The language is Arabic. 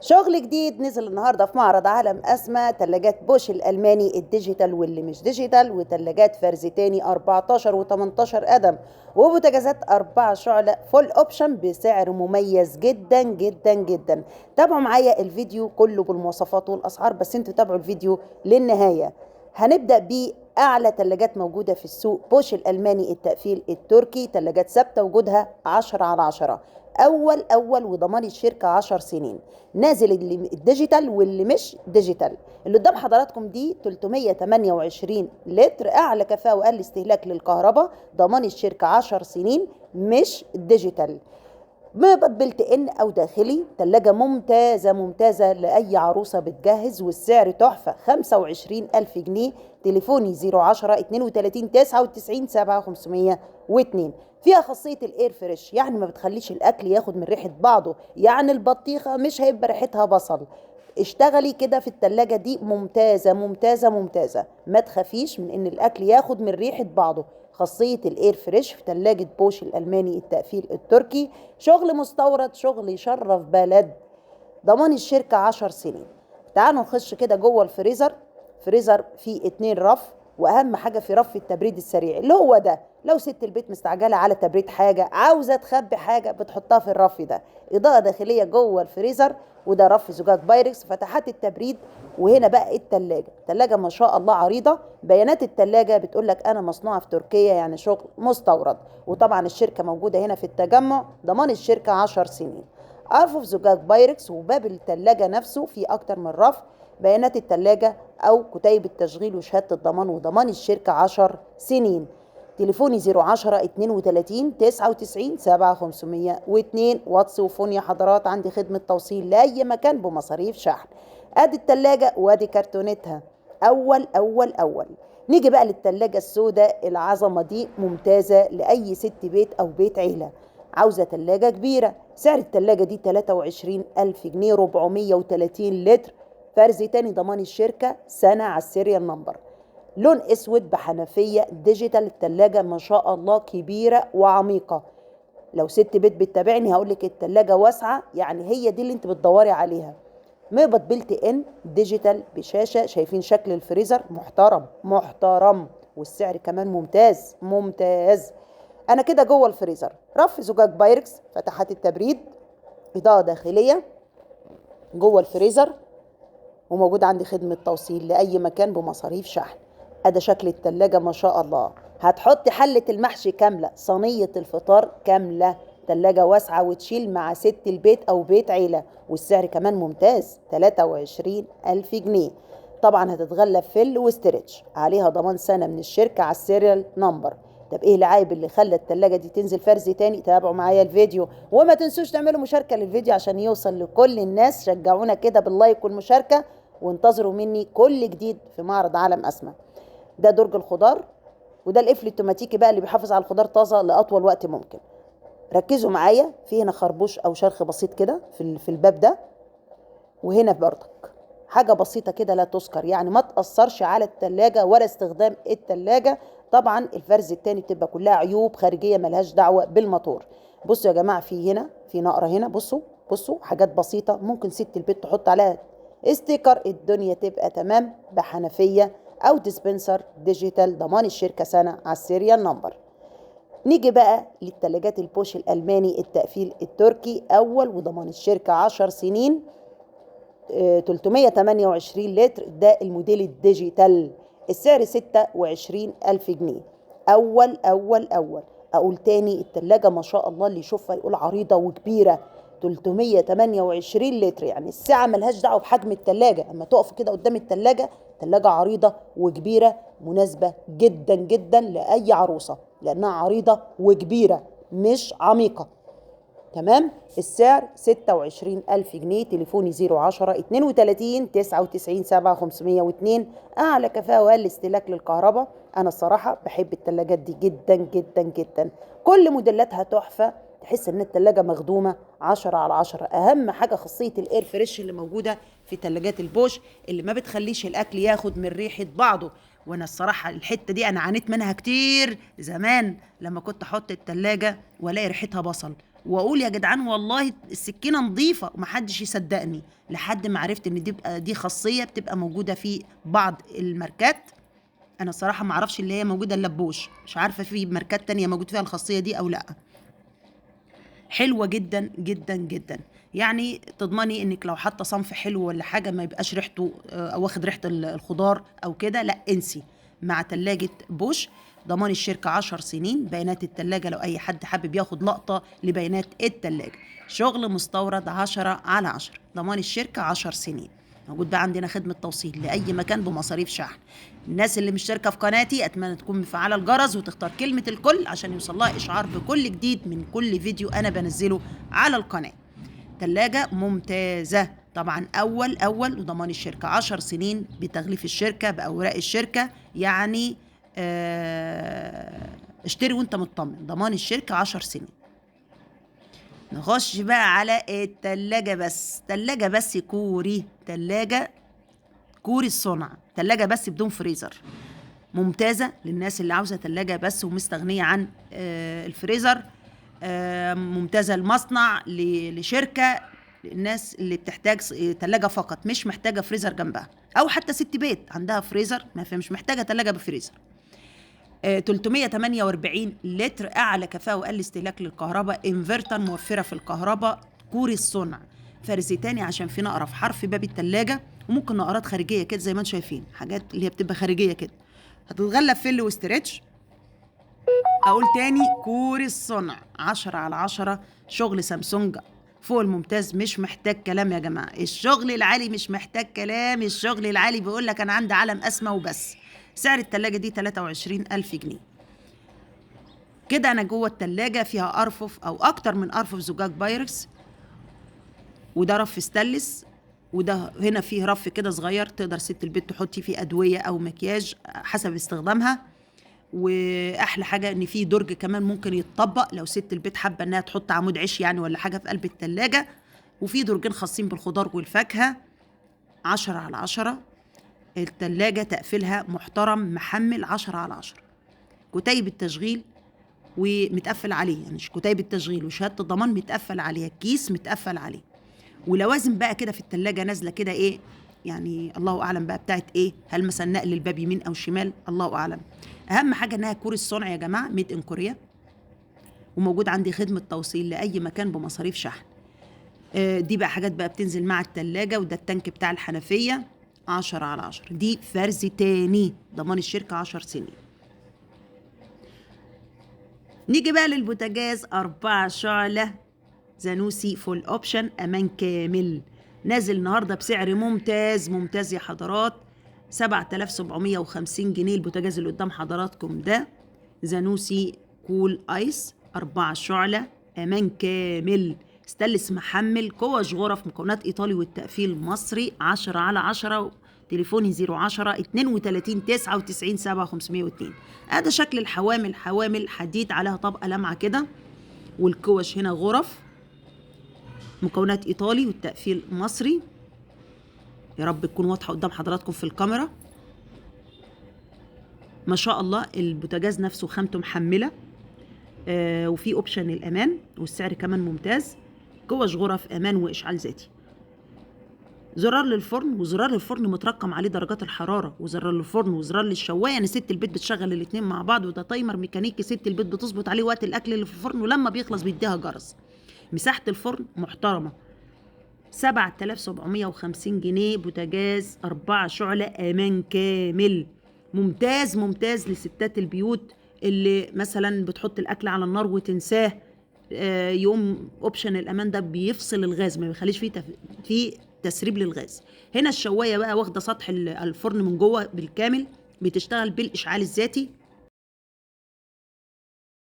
شغل جديد نزل النهارده في معرض عالم أسماء، تلاجات بوش الألماني الديجيتال واللي مش ديجيتال، وتلاجات فرز تاني 14 و18 قدم، وبوتاجازات 4 شعلة فول اوبشن بسعر مميز جدا جدا جدا. تابعوا معايا الفيديو كله بالمواصفات والأسعار، بس انتوا تابعوا الفيديو للنهاية. هنبدأ بأعلى تلاجات موجودة في السوق، بوش الألماني التقفيل التركي، تلاجات ثابتة وجودها 10/10، أول وضمان الشركة 10 سنين. نازل اللي الديجيتال واللي مش ديجيتال. اللي قدام حضراتكم دي 328 لتر، أعلى كفاءة وأقل استهلاك للكهرباء، ضمان الشركة 10 سنين، مش ديجيتال. مقبض بلت ان او داخلي، تلاجة ممتازة ممتازة لأي عروسة بتجهز، والسعر تحفة 25,000 جنيه. تليفوني 010 32 99 7 502. فيها خاصية الاير فريش، يعني ما بتخليش الاكل ياخد من ريحة بعضه، يعني البطيخة مش هيبقى ريحتها بصل. اشتغلي كده في التلاجة دي، ممتازة ممتازة ممتازة، ما تخافيش من ان الاكل ياخد من ريحة بعضه. خاصية الاير فريش في تلاجة بوش الالماني التقفيل التركي، شغل مستورد، شغل يشرف بلد، ضمان الشركة 10 سنين. تعالوا نخش كده جوه الفريزر. فريزر فيه 2 رف، واهم حاجة في رف التبريد السريع اللي هو ده. لو ست البيت مستعجلة على تبريد حاجة، عاوزة تخبي حاجة، بتحطها في الرف ده. إضاءة داخلية جوه الفريزر، وده رف زجاج بايركس، فتحات التبريد. وهنا بقى التلاجة ما شاء الله عريضة. بيانات التلاجة بتقول لك أنا مصنوعة في تركيا، يعني شغل مستورد. وطبعا الشركة موجودة هنا في التجمع، ضمان الشركة 10 سنين. ارفف زجاج بايركس، وباب التلاجة نفسه في اكتر من رف. بيانات التلاجة او كتيب التشغيل وشهادة الضمان، وضمان الشركة 10 سنين. تليفوني 010 32 99 7 502. واتس وفون يا حضرات، عندي خدمة توصيل لأي مكان بمصاريف شحن. ادي التلاجة وادي كرتونتها، اول. نيجي بقى للتلاجة السوداء العظمة دي، ممتازة لأي ست بيت أو بيت عيلة عاوزة تلاجة كبيرة. سعر التلاجة دي 23,000 جنيه، 430 لتر، فرز تاني، ضمان الشركة سنة على السيريال نمبر. لون اسود بحنفية ديجيتال. التلاجة ما شاء الله كبيرة وعميقة. لو ست بيت بتتابعني هقولك التلاجة واسعة، يعني هي دي اللي انت بتدوري عليها. مقبض بلت ان ديجيتال بشاشة، شايفين شكل الفريزر محترم محترم، والسعر كمان ممتاز ممتاز. انا كده جوه الفريزر، رف زجاج بايركس، فتحات التبريد، اضاءة داخلية جوه الفريزر، وموجود عندي خدمة توصيل لأي مكان بمصاريف شحن. أدا شكل التلاجة ما شاء الله. هتحطي حلة المحشي كاملة، صينية الفطار كاملة. تلاجة واسعة وتشيل مع ست البيت أو بيت عيلة، والسعر كمان ممتاز 23,000 جنيه. طبعا هتتغلف فل وستريتش، عليها ضمان سنة من الشركة على السيريال نمبر. طب ايه العيب اللي خلى التلاجة دي تنزل فرز تاني؟ تابعوا معايا الفيديو، وما تنسوش تعملوا مشاركة للفيديو عشان يوصل لكل الناس. شجعونا كده باللايك والمشاركة، وانتظروا مني كل جديد في معرض عالم أسماء. ده درج الخضار، وده القفل التوماتيكي بقى اللي بيحافظ على الخضار طازة لأطول وقت ممكن. ركزوا معايا، في هنا خربوش أو شرخ بسيط كده في الباب ده، وهنا برضك حاجة بسيطة كده لا تذكر، يعني ما تأثرش على التلاجة ولا استخدام التلاجة. طبعا الفرز التاني بتبقى كلها عيوب خارجية ملهاش دعوة بالموتور. بصوا يا جماعة، في هنا في نقرة هنا، بصوا حاجات بسيطة ممكن ست البيت تحط عليها استيكر، الدنيا تبقى تمام. بحنفية أو ديسبنسر ديجيتال، ضمان الشركة سنة على السيريال نمبر. نيجي بقى للتلاجات البوش الألماني التقفيل التركي، أول وضمان الشركة 10 سنين. 328 لتر، ده الموديل الديجيتال، السعر 26,000 جنيه. أول. أقول تاني، التلاجة ما شاء الله اللي يشوفها يقول عريضة وكبيرة. 328 لتر، يعني السعة ملهاش دعوة بحجم التلاجة. أما تقف كده قدام التلاجة، تلاجة عريضة وكبيرة، مناسبة جدا جدا لأي عروسة، لأنها عريضة وكبيرة مش عميقة. تمام. السعر 26,000 جنيه. تليفوني 010 32 99 7 502. أعلى كفاءة وأقل استهلاك للكهرباء. أنا الصراحة بحب التلاجات دي جدا جدا جدا، كل موديلاتها تحفة، تحس إن التلاجة مخدومة 10/10. أهم حاجة خاصية الإير فريش اللي موجودة في تلاجات البوش، اللي ما بتخليش الأكل ياخد من ريحة بعضه. وانا الصراحه الحته دي انا عانيت منها كتير زمان، لما كنت احط التلاجة والاقي ريحتها بصل. واقول يا جدعان والله السكينه نظيفه ومحدش يصدقني، لحد ما عرفت ان دي خاصيه بتبقى موجوده في بعض الماركات. انا الصراحه ما اعرفش اللي هي موجوده الا بوش، مش عارفه في ماركات تانية موجود فيها الخاصيه دي او لا. حلوه جدا جدا جدا، يعني تضمني انك لو حاطه صنف حلو ولا حاجه ما يبقاش ريحته او واخد ريحه الخضار او كده، لا انسي. مع تلاجة بوش ضمان الشركة 10 سنين. بيانات التلاجة لو أي حد حابب ياخد لقطة لبيانات التلاجة، شغل مستورد 10/10. ضمان الشركة 10 سنين. موجود بقى عندنا خدمة توصيل لأي مكان بمصاريف شحن. الناس اللي مشتركة في قناتي أتمنى تكون مفعلة الجرس وتختار كلمة الكل عشان يوصلها إشعار بكل جديد من كل فيديو أنا بنزله على القناة. تلاجة ممتازة طبعا، أول وضمان الشركة 10 سنين بتغليف الشركة بأوراق الشركة، يعني اشتري وانت مطمن. ضمان الشركة 10 سنين. نخش بقى على التلاجة بس. تلاجة بس كوري، تلاجة كوري الصنع، تلاجة بس بدون فريزر، ممتازة للناس اللي عاوزة تلاجة بس ومستغنية عن الفريزر. ممتازة المصنع لشركة الناس اللي بتحتاج تلاجة فقط، مش محتاجة فريزر جنبها، أو حتى ست بيت عندها فريزر ما فيها، مش محتاجة تلاجة بفريزر. 348 لتر، أعلى كفاءة وأقل استهلاك للكهرباء، انفرتر موفرة في الكهرباء، كوري الصنع. فرزتاني عشان في نقرة في حرف باب التلاجة، وممكن نقرات خارجية كده زي ما انتم شايفين، حاجات اللي هي بتبقى خارجية كده هتتغلف فل واسترتش. أقول تاني، كوري الصنع 10/10. شغل سامسونج فوق الممتاز، مش محتاج كلام يا جماعة. الشغل العالي مش محتاج كلام، الشغل العالي بيقول لك أنا عندي علم أسمى وبس. سعر التلاجة دي 23,000 جنيه. كده أنا جوه التلاجة فيها أرفف أو أكتر من أرفف زجاج بايركس، وده رف ستانلس، وده هنا فيه رف كده صغير تقدر ست البيت تحطي فيه أدوية أو مكياج حسب استخدامها. واحلى حاجه ان في درج كمان ممكن يتطبق لو ست البيت حابه انها تحط عمود عيش يعني ولا حاجه في قلب التلاجة. وفي درجين خاصين بالخضار والفاكهه. 10/10. التلاجة تقفيلها محترم محمل 10/10. كتيب التشغيل ومتقفل عليه، يعني كتيب التشغيل وشهاده الضمان متقفل عليها، الكيس متقفل عليه. ولوازم بقى كده في التلاجة نازله كده ايه، يعني الله اعلم بقى بتاعت ايه، هل مثلا نقل الباب يمين او شمال، الله اعلم. اهم حاجه انها كوري الصنع يا جماعه، ميد ان كوريا. وموجود عندي خدمه توصيل لاي مكان بمصاريف شحن. دي بقى حاجات بقى بتنزل مع التلاجة، وده التانك بتاع الحنفيه 10/10. دي فرز تاني، ضمان الشركه 10 سنين. نيجي بقى للبوتاجاز 4 شعلة زانوسي فول اوبشن امان كامل، نازل النهارده بسعر ممتاز يا حضرات، 7,750 جنيه. البوتاجاز اللي قدام حضراتكم ده زانوسي كول ايس 4 شعلة امان كامل، ستانلس محمل، كوش غرف، مكونات ايطالي والتقفيل مصري. 10/10. تليفوني 010 32 99 7 502. هذا شكل الحوامل، حوامل حديد عليها طبقة لمعة كده، والكوش هنا غرف، مكونات ايطالي والتقفيل مصري. يا رب تكون واضحه قدام حضراتكم في الكاميرا. ما شاء الله البوتاجاز نفسه خامته محمله، وفي اوبشن الامان، والسعر كمان ممتاز. كوش غرف امان واشعال ذاتي، زرار للفرن، وزرار للفرن مترقم عليه درجات الحراره، وزرار للفرن وزرار للشوايه، يعني ست البيت بتشغل الاثنين مع بعض، وده تايمر ميكانيكي ست البيت بتظبط عليه وقت الاكل اللي في الفرن، ولما بيخلص بيديها جرس. مساحه الفرن محترمه. 7,750 جنيه. بوتاجاز 4 شعلة امان كامل، ممتاز لستات البيوت اللي مثلا بتحط الاكل على النار وتنساه، يقوم اوبشن الامان ده بيفصل الغاز، ما بيخليش فيه تسريب للغاز. هنا الشوايه بقى واخده سطح الفرن من جوه بالكامل، بتشتغل بالاشعال الذاتي،